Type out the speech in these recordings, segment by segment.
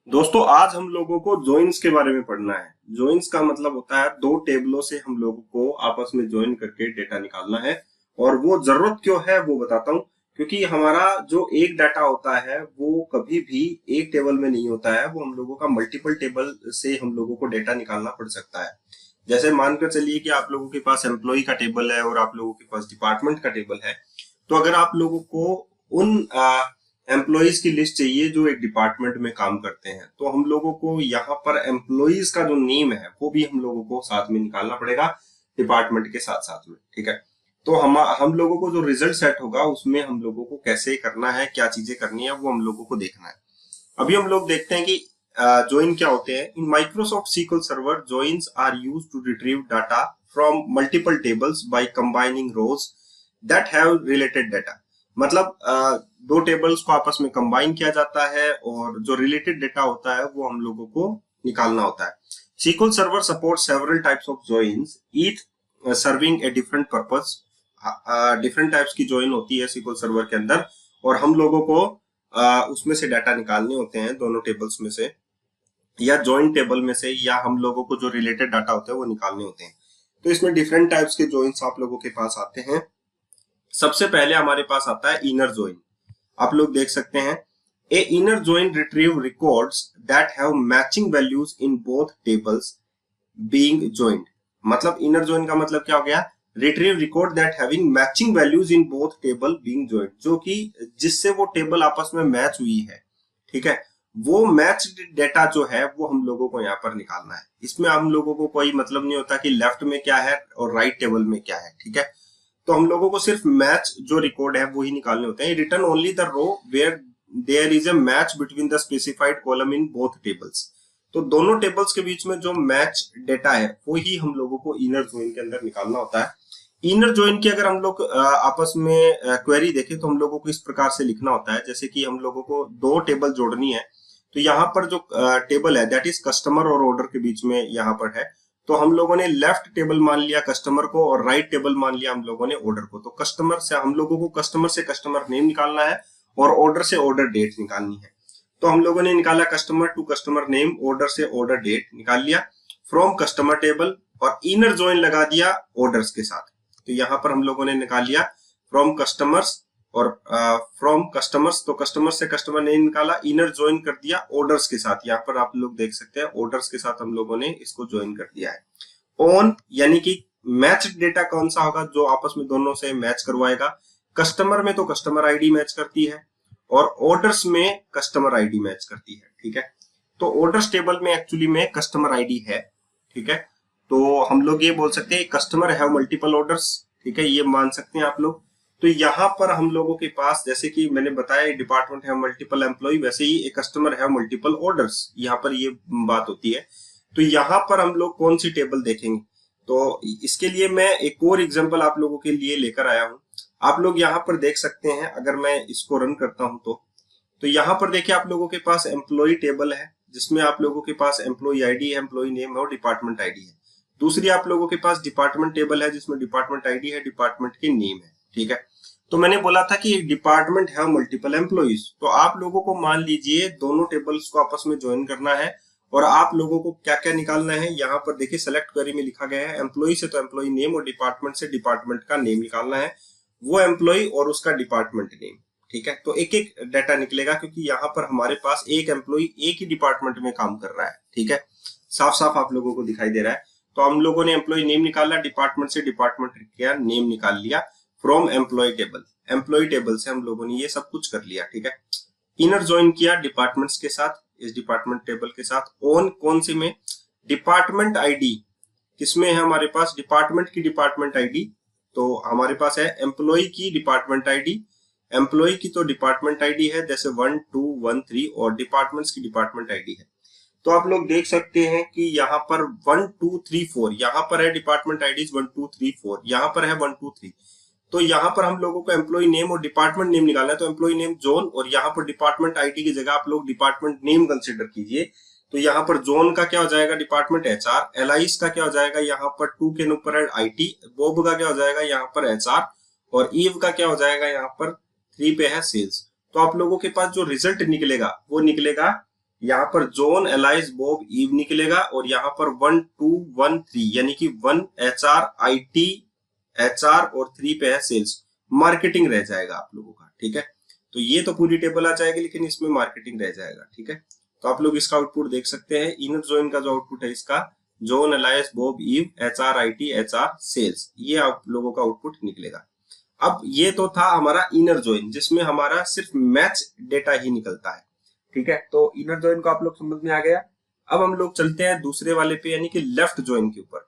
दोस्तों आज हम लोगों को जॉइंस के बारे में पढ़ना है। जॉइंस का मतलब होता है दो टेबलों से हम लोगों को आपस में ज्वाइन करके डेटा निकालना है। और वो जरूरत क्यों है वो बताता हूँ। क्योंकि हमारा जो एक डाटा होता है वो कभी भी एक टेबल में नहीं होता है, वो हम लोगों का मल्टीपल टेबल से हम लोगों को डेटा निकालना पड़ सकता है। जैसे मानकर चलिए कि आप लोगों के पास एम्प्लॉय का टेबल है और आप लोगों के पास डिपार्टमेंट का टेबल है। तो अगर आप लोगों को उन एम्प्लॉयज की लिस्ट चाहिए जो एक डिपार्टमेंट में काम करते हैं, तो हम लोगों को यहाँ पर एम्प्लॉयज का जो नेम है वो भी हम लोगों को साथ में निकालना पड़ेगा डिपार्टमेंट के साथ साथ में। ठीक है, तो हम लोगों को जो रिजल्ट सेट होगा उसमें हम लोगों को कैसे करना है, क्या चीजें करनी है, वो हम लोगों को देखना है। अभी हम लोग देखते हैं कि ज्वाइन क्या होते हैं। In Microsoft SQL server joins are used to retrieve data from multiple tables by combining rows that have related data. मतलब दो टेबल्स को आपस में कंबाइन किया जाता है और जो रिलेटेड डेटा होता है वो हम लोगों को निकालना होता है। SQL server support several types of joins each serving a different purpose. Different types की जॉइन होती है SQL सर्वर के अंदर, और हम लोगों को उसमें से डाटा निकालने होते हैं दोनों टेबल्स में से, या जॉइंट टेबल में से, या हम लोगों को जो रिलेटेड डाटा होते हैं वो निकालने होते हैं। तो इसमें डिफरेंट टाइप्स के जॉइंस आप लोगों के पास आते हैं। सबसे पहले हमारे पास आता है इनर जॉइन। आप लोग देख सकते हैं, a inner join retrieve records that have matching values in both tables being joined. मतलब इनर जॉइन का मतलब क्या हो गया, retrieve record that having matching values in both table being joined, जो कि जिससे वो टेबल आपस में मैच हुई है। ठीक है, वो मैच डेटा जो है वो हम लोगों को यहाँ पर निकालना है। इसमें हम लोगों को कोई मतलब नहीं होता कि लेफ्ट में क्या है और राइट टेबल में क्या है। ठीक है, तो हम लोगों को सिर्फ मैच जो रिकॉर्ड है वो ही निकालने होते हैं। Return only the row where there is a match between the specified column in both tables. तो दोनों टेबल्स के बीच में जो मैच डेटा है वो ही हम लोगों को इनर जॉइन के अंदर निकालना होता है। इनर जॉइन की अगर हम लोग आपस में क्वेरी देखें तो हम लोगों को इस प्रकार से लिखना होता है, जैसे कि हम लोगों को दो टेबल जोड़नी है। तो यहाँ पर जो टेबल है दैट इज कस्टमर और ऑर्डर के बीच में यहाँ पर है, तो हम लोगों ने लेफ्ट टेबल मान लिया कस्टमर को और राइट टेबल मान लिया हम लोगों ने ऑर्डर को। तो कस्टमर से हम लोगों को कस्टमर से कस्टमर नेम निकालना है और ऑर्डर से ऑर्डर डेट निकालनी है। तो हम लोगों ने निकाला customer to customer name, order से ऑर्डर डेट निकाल लिया फ्रॉम कस्टमर टेबल, और इनर जॉइन लगा दिया ऑर्डर्स के साथ। तो यहाँ पर हम लोगों ने निकाल लिया फ्रॉम कस्टमर्स और फ्रॉम कस्टमर्स, तो कस्टमर से कस्टमर ने निकाला, इनर ज्वाइन कर दिया ऑर्डर्स के साथ। यहाँ पर आप लोग देख सकते हैं ऑर्डर्स के साथ हम लोगों ने इसको ज्वाइन कर दिया है। ऑन यानी कि मैच डेटा कौन सा होगा, जो आपस में दोनों से मैच करवाएगा। कस्टमर में तो कस्टमर आईडी मैच करती है और ऑर्डर्स में कस्टमर आईडी मैच करती है। ठीक है, तो ऑर्डर्स टेबल में एक्चुअली में कस्टमर आईडी है। ठीक है, तो हम लोग ये बोल सकते हैं कस्टमर हैव मल्टीपल ऑर्डर्स। ठीक है, ये मान सकते हैं आप लोग। तो यहाँ पर हम लोगों के पास, जैसे कि मैंने बताया डिपार्टमेंट है मल्टीपल एम्प्लॉय, वैसे ही एक कस्टमर है मल्टीपल ऑर्डर्स, यहाँ पर ये बात होती है। तो यहाँ पर हम लोग कौन सी टेबल देखेंगे, तो इसके लिए मैं एक और एग्जांपल आप लोगों के लिए लेकर आया हूँ। आप लोग यहाँ पर देख सकते हैं, अगर मैं इसको रन करता हूँ तो यहाँ पर देखिए आप लोगों के पास एम्प्लॉय टेबल है जिसमें आप लोगों के पास एम्प्लॉय आईडी है, एम्प्लॉय नेम है और डिपार्टमेंट आईडी है। दूसरी आप लोगों के पास डिपार्टमेंट टेबल है जिसमें डिपार्टमेंट आईडी है, डिपार्टमेंट के नेम है। ठीक है, तो मैंने बोला था कि एक डिपार्टमेंट है मल्टीपल एम्प्लॉइज, तो आप लोगों को मान लीजिए दोनों टेबल्स को आपस में ज्वाइन करना है और आप लोगों को क्या क्या निकालना है। यहाँ पर देखिए सेलेक्ट क्वेरी में लिखा गया है एम्प्लॉय से तो एम्प्लॉय नेम और डिपार्टमेंट से डिपार्टमेंट का नेम निकालना है, वो एम्प्लॉय और उसका डिपार्टमेंट नेम। ठीक है, तो एक एक डाटा निकलेगा क्योंकि यहाँ पर हमारे पास एक एम्प्लॉय एक ही डिपार्टमेंट में काम कर रहा है। ठीक है, साफ साफ आप लोगों को दिखाई दे रहा है। तो हम लोगों ने एम्प्लॉय नेम निकाला, डिपार्टमेंट से डिपार्टमेंट का नेम निकाल लिया from employee table. Employee table से हम लोगों ने ये सब कुछ कर लिया। ठीक है, इनर ज्वाइन किया डिपार्टमेंट्स के साथ, इस डिपार्टमेंट टेबल के साथ। ऑन कौन सी में, डिपार्टमेंट आईडी किसमें है हमारे पास, डिपार्टमेंट की डिपार्टमेंट आईडी तो हमारे पास है, एम्प्लॉय की डिपार्टमेंट आईडी, एम्प्लॉय की तो डिपार्टमेंट आईडी है जैसे 1 2 1 3, और डिपार्टमेंट्स की डिपार्टमेंट आईडी है। तो आप लोग देख सकते हैं कि यहाँ पर 1 2 3 4 यहाँ पर है डिपार्टमेंट आईडीज 1 2 3 4, यहाँ पर है 1 2 3। तो यहाँ पर हम लोगों को एम्प्लॉय नेम और डिपार्टमेंट नेम निकालना है, तो एम्प्लॉय नेम जोन और यहाँ पर डिपार्टमेंट आईडी की जगह आप लोग डिपार्टमेंट नेम कंसिडर कीजिए। तो यहाँ पर जोन का क्या हो जाएगा, डिपार्टमेंट एचआर। एलाइस का क्या हो जाएगा, यहाँ पर 2 के ऊपर है आईटी। बॉब का क्या हो जाएगा, यहाँ पर एचआर। और ईव का क्या हो जाएगा, यहाँ पर 3 पे है सेल्स। तो आप लोगों के पास जो रिजल्ट निकलेगा वो निकलेगा यहाँ पर जॉन, एलाइस, बॉब, ईव निकलेगा और यहाँ पर 1 2 1 3 यानी कि 1 HR IT HR और 3 पे है सेल्स, मार्केटिंग रह जाएगा आप लोगों का। ठीक है, तो ये तो पूरी टेबल आ जाएगी लेकिन इसमें मार्केटिंग रह जाएगा। ठीक है, तो आप लोग इसका आउटपुट देख सकते हैं। इनर जॉइन का जो आउटपुट है इसका John, Alice, Bob, Eve, HR IT HR sales, ये आप लोगों का आउटपुट निकलेगा। अब ये तो था हमारा इनर जॉइन जिसमें हमारा सिर्फ मैच डेटा ही निकलता है। ठीक है, तो इनर जॉइन को आप लोग समझ में आ गया। अब हम लोग चलते हैं दूसरे वाले पे यानी कि लेफ्ट जॉइन के ऊपर।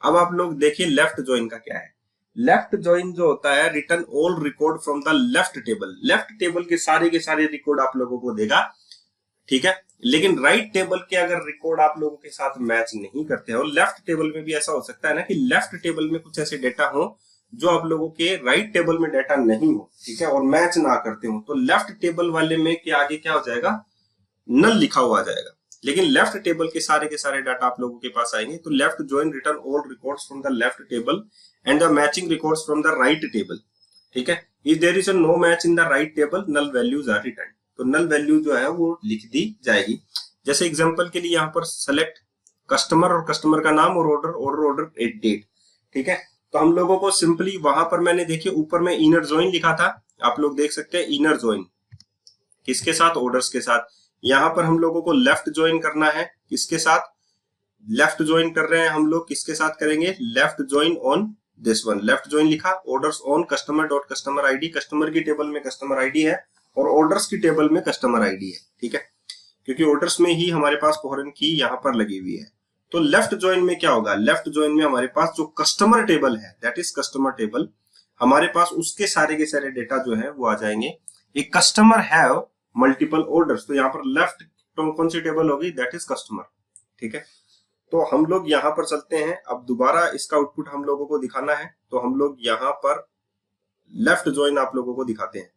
अब आप लोग देखिए लेफ्ट जॉइन का क्या है। लेफ्ट जॉइन जो होता है, return all record from the left table. Left table के सारे रिकॉर्ड आप लोगों को देगा। ठीक है, लेकिन राइट टेबल के अगर रिकॉर्ड आप लोगों के साथ मैच नहीं करते हो, लेफ्ट टेबल में भी ऐसा हो सकता है ना कि लेफ्ट टेबल में कुछ ऐसे डेटा हो जो आप लोगों के राइट टेबल में डेटा नहीं हो। ठीक है, और मैच ना करते हो, तो लेफ्ट टेबल वाले में के आगे क्या हो जाएगा, नल लिखा हुआ जाएगा। लेकिन लेफ्ट टेबल के सारे डाटा आप लोगों के पास आएंगे। तो left join return all records from the left table and the matching records from the right table. ठीक है, if there is no match in the right table, null values are return. तो null value जो है वो लिख दी जाएगी। जैसे example के लिए यहाँ पर सेलेक्ट कस्टमर और कस्टमर का नाम और ऑर्डर डेट। ठीक है, तो हम लोगों को सिंपली वहां पर मैंने देखिए ऊपर में इनर जॉइन लिखा था, आप लोग देख सकते हैं इनर जॉइन किसके साथ, ऑर्डर्स के साथ। यहां पर हम लोगों को लेफ्ट ज्वाइन करना है, किसके साथ, लेफ्ट ज्वाइन कर रहे हैं हम लोग, किसके साथ करेंगे, left join on this one. Left join लिखा, orders on customer dot customer ID, customer की टेबल में कस्टमर आईडी है और ऑर्डर्स की टेबल में कस्टमर आईडी है। ठीक है, क्योंकि ऑर्डर्स में ही हमारे पास फॉरेन की यहाँ पर लगी हुई है। तो लेफ्ट ज्वाइन में क्या होगा, लेफ्ट ज्वाइन में हमारे पास जो कस्टमर टेबल है, दैट इज कस्टमर टेबल, हमारे पास उसके सारे के सारे डेटा जो है वो आ जाएंगे। एक कस्टमर हैव मल्टीपल ऑर्डर्स, तो यहाँ पर लेफ्ट तो कौन सी टेबल होगी, दैट इज कस्टमर। ठीक है, तो हम लोग यहाँ पर चलते हैं। अब दोबारा इसका आउटपुट हम लोगों को दिखाना है, तो हम लोग यहाँ पर लेफ्ट ज्वाइन आप लोगों को दिखाते हैं।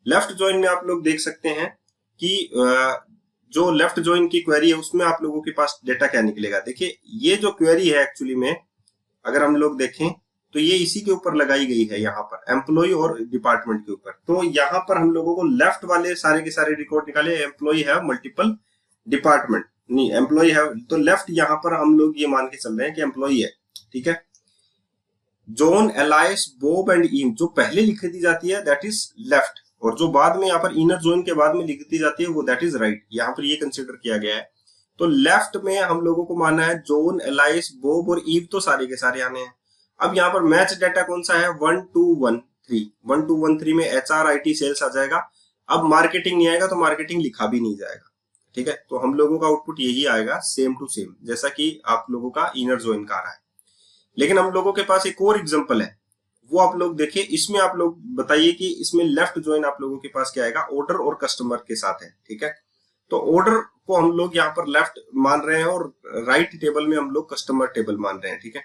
लेफ्ट ज्वाइन में आप लोग देख सकते हैं कि जो लेफ्ट ज्वाइन की क्वेरी है उसमें आप लोगों के पास डेटा क्या निकलेगा। देखिए ये जो क्वेरी है एक्चुअली में अगर हम लोग देखें तो ये इसी के ऊपर लगाई गई है, यहाँ पर एम्प्लॉय और डिपार्टमेंट के ऊपर। तो यहाँ पर हम लोगों को लेफ्ट वाले सारे के सारे रिकॉर्ड निकाले, एम्प्लॉय हैव मल्टीपल डिपार्टमेंट, नहीं एम्प्लॉय हैव, तो लेफ्ट यहाँ पर हम लोग ये मान के चल रहे हैं कि एम्प्लॉय है। ठीक है, John, Alice, Bob and ewe जो पहले लिख दी जाती है दैट इज लेफ्ट, और जो बाद में यहाँ पर इनर जॉइन के बाद में लिख दी जाती है वो दैट इज राइट। यहाँ पर ये कंसिडर किया गया है। तो लेफ्ट में हम लोगों को मानना है जॉन, एलाइस, बॉब और ईव तो सारे के सारे आने हैं। अब यहाँ पर मैच डाटा कौन सा है, 1 2 1 3, 1 2 1 3 में HR IT सेल्स आ जाएगा। अब मार्केटिंग नहीं आएगा तो मार्केटिंग लिखा भी नहीं जाएगा। ठीक है, तो हम लोगों का आउटपुट यही आएगा सेम टू सेम जैसा कि आप लोगों का इनर जॉइन का आ रहा है। लेकिन हम लोगों के पास एक और एग्जांपल है, वो आप लोग देखिए। इसमें आप लोग बताइए कि इसमें लेफ्ट जॉइन आप लोगों के पास क्या आएगा, ऑर्डर और कस्टमर के साथ है। ठीक है, तो ऑर्डर को हम लोग यहाँ पर लेफ्ट मान रहे हैं और राइट टेबल में हम लोग कस्टमर टेबल मान रहे हैं। ठीक है,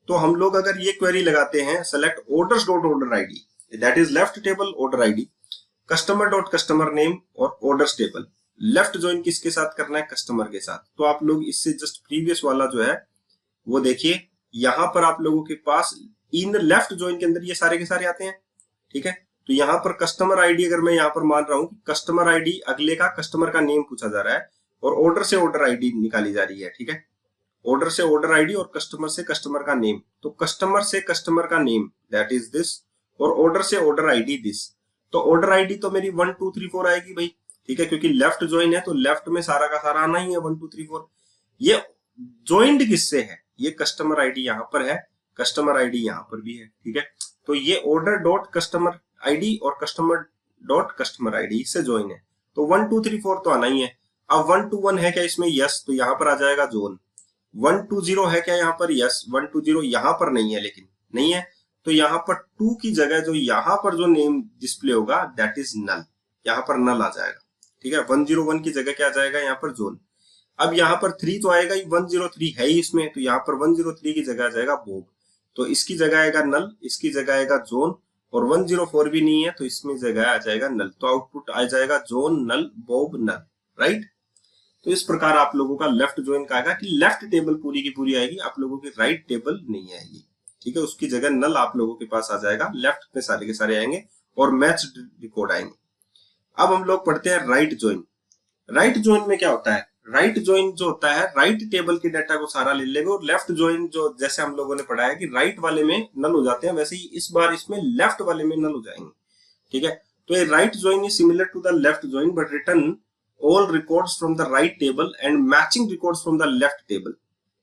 तो हम लोग अगर ये क्वेरी लगाते हैं select orders dot order ID, that is left table order ID, customer dot customer name और ऑर्डर्स टेबल, लेफ्ट ज्वाइन किसके साथ करना है, कस्टमर के साथ। तो आप लोग इससे जस्ट प्रीवियस वाला जो है वो देखिए, यहां पर आप लोगों के पास इन लेफ्ट ज्वाइन के अंदर ये सारे के सारे आते हैं। ठीक है, तो यहाँ पर कस्टमर आईडी अगर मैं यहाँ पर मान रहा हूँ कि कस्टमर आईडी अगले का कस्टमर का नेम पूछा जा रहा है और ऑर्डर से ऑर्डर आईडी निकाली जा रही है। ठीक है, ऑर्डर से ऑर्डर आईडी और कस्टमर से कस्टमर का नेम, तो कस्टमर से कस्टमर का नेम दैट इज दिस और ऑर्डर से ऑर्डर आईडी दिस। तो ऑर्डर आईडी तो मेरी 1 2 3 4 आएगी भाई। ठीक है, क्योंकि लेफ्ट ज्वाइन है तो लेफ्ट में सारा का सारा आना ही है 1 2 3 4। ये ज्वाइंड किससे है, ये कस्टमर आईडी यहाँ पर है, कस्टमर आईडी यहाँ पर भी है। ठीक है, तो ये ऑर्डर डॉट कस्टमर आईडी और कस्टमर डॉट कस्टमर आईडी से ज्वाइन है। तो 1 2 3 4 तो आना ही है। अब 1 2 1 है क्या इसमें, यस, तो यहाँ पर आ जाएगा जोन। 1 2 0 है क्या यहाँ पर, यस, 1 2 0 यहाँ पर नहीं है, लेकिन नहीं है तो यहाँ पर 2 की जगह जो यहाँ पर जो नेम डिस्प्ले होगा दैट इज नल, यहाँ पर नल आ जाएगा। ठीक है, 101 की जगह क्या आ जाएगा यहाँ पर जोन। अब यहाँ पर 3 तो आएगा ही, 103 है ही इसमें, तो यहाँ पर 103 की जगह आ जाएगा बॉब, तो इसकी जगह आएगा नल, इसकी जगह आएगा जोन, और 104 भी नहीं है तो इसमें जगह आ जाएगा नल। तो आउटपुट आ जाएगा जोन नल बॉब नल, राइट। तो इस प्रकार आप लोगों का लेफ्ट ज्वाइन का आएगा कि लेफ्ट टेबल पूरी की पूरी आएगी, आप लोगों की राइट टेबल नहीं आएगी। ठीक है, उसकी जगह नल आप लोगों के पास आ जाएगा, लेफ्ट में सारे के सारे आएंगे और मैच रिकॉर्ड आएंगे। अब हम लोग पढ़ते हैं राइट ज्वाइन। राइट ज्वाइन में क्या होता है, राइट ज्वाइन जो होता है राइट टेबल के डाटा को सारा ले लेगा, और लेफ्ट ज्वाइन जो जैसे हम लोगों ने पढ़ा है कि राइट वाले में नल हो जाते हैं, वैसे ही इस बार इसमें लेफ्ट वाले में नल हो जाएंगे। ठीक है, तो ये right join is similar to the left join but return all records from the right table and matching records from the left table.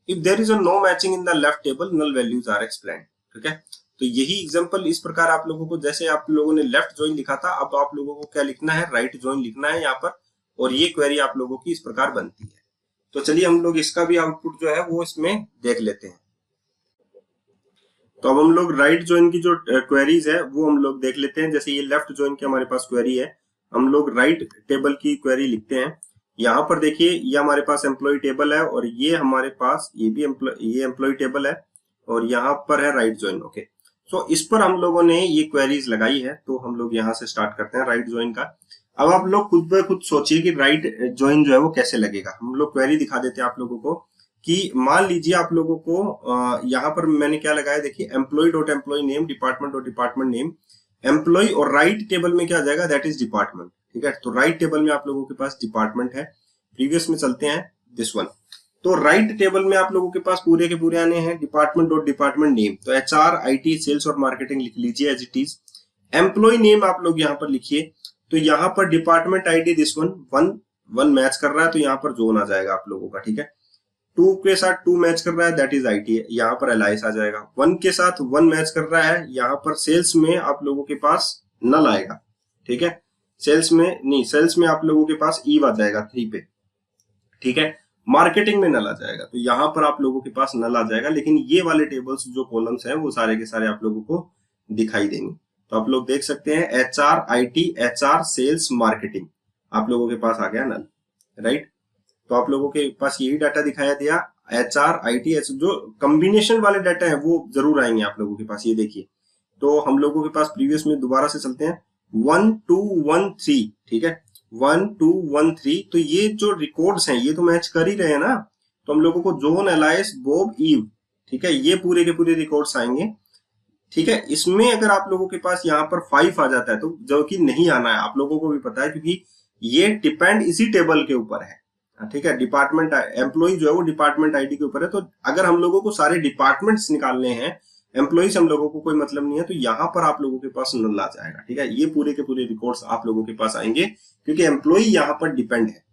If there is a no matching in the left table, null values are explained. ठीक है, तो यही example इस प्रकार आप लोगों को, जैसे आप लोगों ने लेफ्ट ज्वाइन लिखा था, अब आप लोगों को क्या लिखना है, राइट ज्वाइन लिखना है यहाँ पर, और ये क्वेरी आप लोगों की इस प्रकार बनती है। तो चलिए हम लोग इसका भी आउटपुट जो है वो इसमें देख लेते हैं। तो अब हम लोग राइट ज्वाइन की जो क्वेरीज है वो हम लोग देख लेते हैं। जैसे ये लेफ्ट ज्वाइन की हमारे पास क्वेरी है, हम लोग राइट टेबल की क्वेरी लिखते हैं। यहाँ पर देखिए ये हमारे पास एम्प्लॉय टेबल है, और ये हमारे पास ये भी ये एम्प्लॉय टेबल है, और यहाँ पर है राइट ज्वाइन। ओके, सो इस पर हम लोगों ने ये क्वेरीज लगाई है, तो हम लोग यहाँ से स्टार्ट करते हैं राइट ज्वाइन का। अब आप लोग खुद ब खुद सोचिए कि राइट ज्वाइन जो है वो कैसे लगेगा। हम लोग क्वेरी दिखा देते हैं आप लोगों को कि मान लीजिए आप लोगों को यहाँ पर मैंने क्या लगाया, देखिए employee dot employee name, department dot department name, employee, और राइट टेबल में क्या आ जाएगा, दैट इज डिपार्टमेंट। ठीक है, तो राइट टेबल में आप लोगों के पास डिपार्टमेंट है। प्रीवियस में चलते हैं दिस वन। तो राइट टेबल में आप लोगों के पास पूरे के पूरे आने हैं डिपार्टमेंट डॉट डिपार्टमेंट नेम, तो HR IT सेल्स और मार्केटिंग लिख लीजिए as it is. Employee name आप लोग यहाँ पर लिखिए, तो यहाँ पर department ID this one match कर रहा है, तो यहाँ पर जोन आ जाएगा आप लोगों का। ठीक है, 2 के साथ 2 मैच कर रहा है, दैट इज IT, यहाँ पर एलाइस आ जाएगा। 1 के साथ 1 मैच कर रहा है, यहाँ पर सेल्स में आप लोगों के पास नल आएगा। ठीक है, सेल्स में नहीं, सेल्स में आप लोगों के पास ईव आ जाएगा 3 पे। ठीक है, मार्केटिंग में नल आ जाएगा, तो यहाँ पर आप लोगों के पास नल आ जाएगा, लेकिन ये वाले टेबल्स जो कॉलम्स हैं वो सारे के सारे आप लोगों को दिखाई देंगे। तो आप लोग देख सकते हैं HR IT HR sales marketing आप लोगों के पास आ गया नल, राइट। तो आप लोगों के पास यही डाटा दिखाया दिया, HR IT जो कॉम्बिनेशन वाले डाटा है वो जरूर आएंगे आप लोगों के पास। ये देखिए, तो हम लोगों के पास प्रीवियस में दोबारा से चलते हैं 1 2 1 3। ठीक है, 1 2 1 3, तो ये जो रिकॉर्ड्स हैं ये तो मैच कर ही रहे हैं ना, तो हम लोगों को जोन एलाइस बॉब ईव, ठीक है, ये पूरे के पूरे रिकॉर्ड्स आएंगे। ठीक है, इसमें अगर आप लोगों के पास यहाँ पर 5 आ जाता है, तो जो कि नहीं आना है, आप लोगों को भी पता है, क्योंकि ये डिपेंड इसी टेबल के ऊपर है। ठीक है, डिपार्टमेंट एम्प्लॉय जो है वो डिपार्टमेंट ID के ऊपर है, तो अगर हम लोगों को सारे डिपार्टमेंट्स निकालने हैं, एम्प्लॉइज हम लोगों को कोई मतलब नहीं है, तो यहाँ पर आप लोगों के पास नल आ जाएगा। ठीक है, ये पूरे के पूरे रिकॉर्ड्स आप लोगों के पास आएंगे, क्योंकि एम्प्लॉय यहाँ पर डिपेंड है।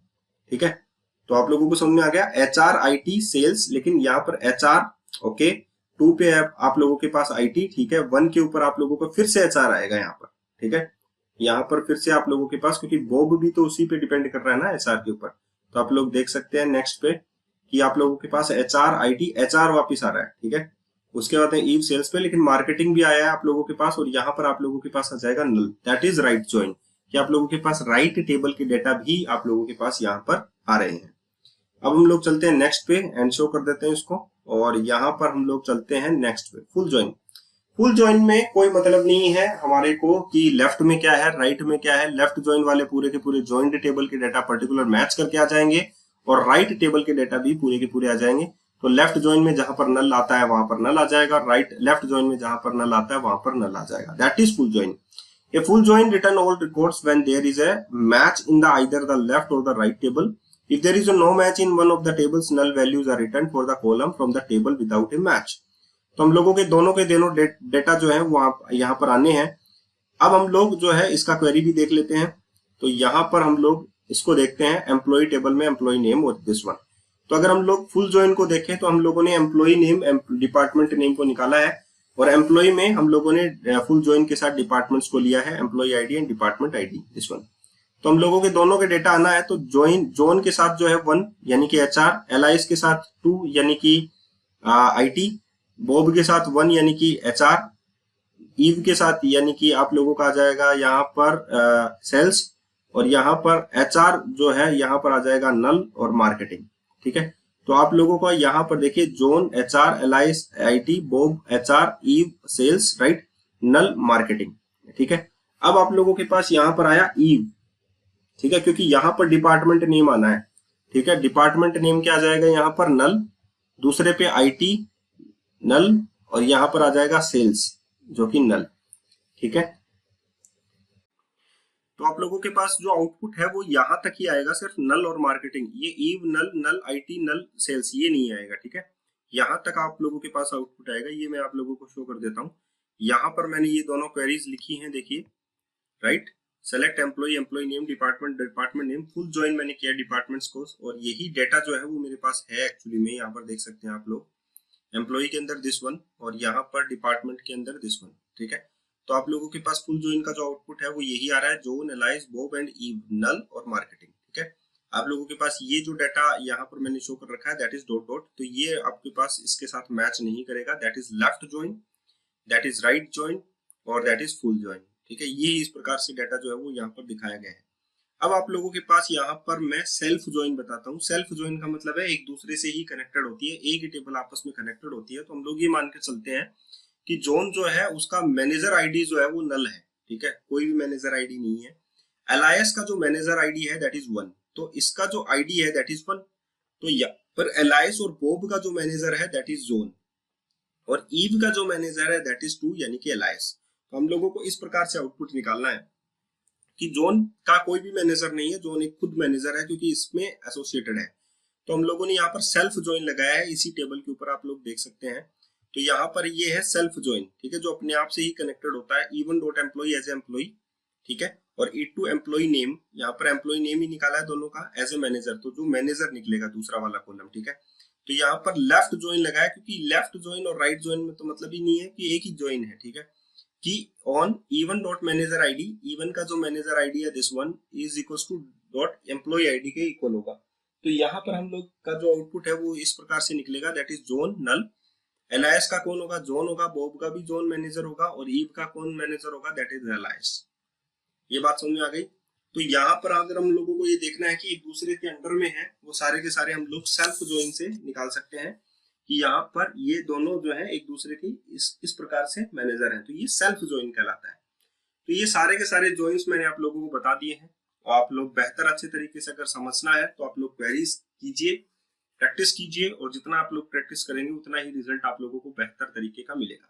ठीक है, तो आप लोगों को समझ में आ गया HR IT सेल्स, लेकिन यहाँ पर HR ओके, 2 पे आप लोगों के पास IT। ठीक है, 1 के ऊपर आप लोगों को फिर से HR आएगा यहाँ पर। ठीक है, यहाँ पर फिर से आप लोगों के पास, क्योंकि बॉब भी तो उसी पे डिपेंड कर रहा है ना HR के ऊपर, तो आप लोग देख सकते हैं नेक्स्ट पे कि आप लोगों के पास HR IT HR वापिस आ रहा है। ठीक है, उसके बाद है ईव सेल्स पे, लेकिन मार्केटिंग भी आया है आप लोगों के पास, और यहाँ पर आप लोगों के पास आ जाएगा नल, दैट इज राइट ज्वाइन, कि आप लोगों के पास राइट टेबल के डेटा भी आप लोगों के पास यहाँ पर आ रहे हैं। अब हम लोग चलते हैं नेक्स्ट पे, एंड शो कर देते हैं इसको, और यहाँ पर हम लोग चलते हैं नेक्स्ट पे, फुल ज्वाइन। फुल ज्वाइन में कोई मतलब नहीं है हमारे को कि लेफ्ट में क्या है राइट में क्या है। लेफ्ट ज्वाइन वाले पूरे के पूरे ज्वाइंट टेबल के डाटा पर्टिकुलर मैच करके आ जाएंगे, और राइट टेबल के डाटा भी पूरे के पूरे आ जाएंगे। तो लेफ्ट ज्वाइन में जहां पर नल आता है वहां पर नल आ जाएगा, राइट लेफ्ट ज्वाइन में जहां पर नल आता है वहां पर नल आ जाएगा, that is full join. A full join return all records when there is a match in the either the left or the right table. If there is a no match in one of the tables, null values are returned for the column from the table without a match. तो हम लोगों के दोनों data जो है वो यहाँ पर आने हैं। अब हम लोग जो है इसका क्वेरी भी देख लेते हैं। तो यहाँ पर हम लोग इसको देखते हैं एम्प्लॉय टेबल में एम्प्लॉय नेम और दिस वन। तो अगर हम लोग फुल ज्वाइन को देखें तो हम लोगों ने एम्प्लॉय नेम डिपार्टमेंट नेम को निकाला है, और एम्प्लॉय में हम लोगों ने फुल ज्वाइन के साथ डिपार्टमेंट्स को लिया है, employee ID and department ID this one. तो हम लोगों के दोनों के डेटा आना है, तो जोन के साथ जो है 1 यानी कि HR, एलाइस के साथ 2 यानी कि IT, बॉब के साथ 1 यानी कि HR, ईव के साथ यानी कि आप लोगों का आ जाएगा यहाँ पर सेल्स, और यहाँ पर HR जो है यहाँ पर आ जाएगा नल और मार्केटिंग। ठीक है, तो आप लोगों का यहाँ पर देखिए John HR Alice IT Bob HR Eve sales right null marketing. ठीक है, अब आप लोगों के पास यहाँ पर आया ईव। ठीक है, क्योंकि यहाँ पर डिपार्टमेंट नेम आना है। ठीक है, डिपार्टमेंट नेम क्या आ जाएगा यहाँ पर नल, दूसरे पे IT नल, और यहाँ पर आ जाएगा सेल्स जो कि नल। ठीक है, तो आप लोगों के पास जो आउटपुट है वो यहाँ तक ही आएगा, सिर्फ नल और मार्केटिंग, ये Eve null, null IT, null sales, ये नहीं आएगा, ठीक है। यहाँ तक आप लोगों के पास आउटपुट आएगा। ये मैं आप लोगों को शो कर देता हूँ। यहाँ पर मैंने ये दोनों क्वेरीज लिखी हैं, देखिए, right. Select employee, employee name, department, department name, full join मैंने किया डिपार्टमेंट्स को, और यही डेटा जो है वो मेरे पास है एक्चुअली में। यहाँ पर देख सकते हैं आप लोग, एम्प्लॉय के अंदर दिस वन और यहाँ पर डिपार्टमेंट के अंदर दिस वन, ठीक है। तो आप लोगों के पास फुल ज्वाइन का जो आउटपुट है वो यही आ रहा है, John, Alice, Bob and Eve, null और मार्केटिंग, ठीक है। आप लोगों के पास ये जो डाटा यहाँ पर मैंने शो कर रखा है, दैट इज डॉट डॉट, तो ये आपके पास इसके साथ मैच नहीं करेगा। That is left join, that is right join और दैट इज फुल ज्वाइन, ठीक है। ये इस प्रकार से डाटा जो है वो यहाँ पर दिखाया गया है। अब आप लोगों के पास यहाँ पर मैं सेल्फ ज्वाइन बताता हूँ। सेल्फ ज्वाइन का मतलब है एक दूसरे से ही कनेक्टेड होती है, एक ही टेबल आपस में कनेक्टेड होती है। तो हम लोग ये मान के चलते हैं कि जोन जो है उसका मैनेजर आईडी जो है वो नल है, ठीक है, कोई भी मैनेजर आईडी नहीं है। एलायस का जो मैनेजर आईडी है दैट इज 1, तो इसका जो आईडी है दैट इज 1। तो यहाँ पर एलायस और बॉब का जो मैनेजर है दैट इज जोन, और ईव का जो मैनेजर है दैट इज 2, यानी कि एलायस। तो हम लोगों को इस प्रकार से आउटपुट निकालना है कि जोन का कोई भी मैनेजर नहीं है, जोन एक खुद मैनेजर है क्योंकि इसमें एसोसिएटेड है। तो हम लोगों ने यहाँ पर सेल्फ ज्वाइन लगाया है, इसी टेबल के ऊपर आप लोग देख सकते हैं। तो यहाँ पर ये है सेल्फ ज्वाइन, ठीक है, जो अपने आप से ही कनेक्टेड होता है। Even dot employee as employee, ठीक है, और ई टू एम्प्लॉय नेम, यहाँ पर एम्प्लॉय नेम ही निकाला है दोनों का, एज ए मैनेजर, तो जो मैनेजर निकलेगा दूसरा वाला कॉलम, ठीक है। तो यहाँ पर लेफ्ट ज्वाइन लगाया क्योंकि लेफ्ट ज्वाइन और राइट ज्वाइन में तो मतलब ही नहीं है कि एक ही ज्वाइन है, ठीक है, कि on even dot manager ID, even का जो मैनेजर आईडी है this one is equals to dot employee ID के इक्वल होगा। तो यहाँ पर हम लोग का जो आउटपुट है वो इस प्रकार से निकलेगा, that is John null. Alice का कौन होगा, जोन होगा, बॉब का भी जोन मैनेजर होगा, और ईव का कौन मैनेजर होगा, दैट इज एलायस। ये बात समझ में आ गई। तो यहाँ पर अगर हम लोगों को ये देखना है कि एक दूसरे के अंडर में है, वो सारे के सारे हम लोग सेल्फ ज्वाइन से निकाल सकते हैं कि यहाँ पर ये दोनों जो है एक दूसरे की इस प्रकार से मैनेजर हैं, तो ये सेल्फ ज्वाइन कहलाता है। तो ये सारे के सारे ज्वाइंस मैंने आप लोगों को बता दिए हैं, और आप लोग बेहतर अच्छे तरीके से अगर समझना है तो आप लोग क्वेरीज कीजिए, प्रैक्टिस कीजिए, और जितना आप लोग प्रैक्टिस करेंगे उतना ही रिजल्ट आप लोगों को बेहतर तरीके का मिलेगा।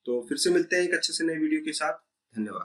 तो फिर से मिलते हैं एक अच्छे से नए वीडियो के साथ। धन्यवाद।